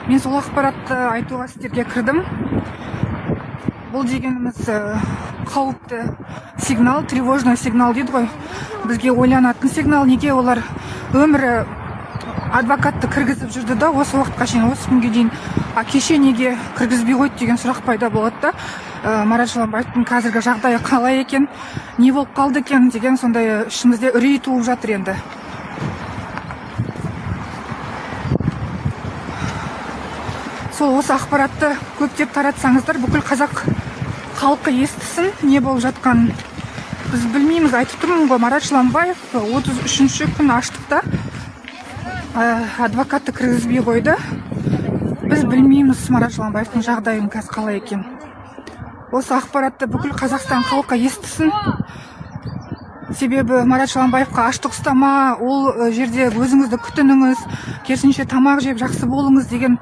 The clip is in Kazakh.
Мен сол ақпаратты айтуға сіздерге кірдім. Бұл дегеніміз қауіпті сигнал, тревожный сигнал дейді ғой. Бізге ойланатын сигнал. Неге олар өмірі адвокатты кіргізіп жүрді да, осы уақытқа шейін, осы күнге дейін кеше неге кіргізбей қойды деген сұрақ пайда болады да. Марат Жыланбаевтың қазіргі жағдайы қалай екен, не болып қалды екен деген сондай ішімізде үрей туып жатыр енді. Сол осы ақпаратты көптеп таратсаңыздар, бүкіл қазақ халқы естісін, не болып жатқанын. Біз білмейміз, айтып тұрмын ғой, Марат Жыланбаев 33-ші күн аштықта адвокатты кіргізбей қойды. Біз білмейміз Марат Жыланбаевтың жағдайын қазір қалай екен. Осы ақпаратты бүкіл Қазақстан халқы естісін. Себебі Марат Жыланбаевқа аштық ұстама, ол жерде өзіңізді күтініңіз, керісінше тамақ жеп жақсы болыңыз деген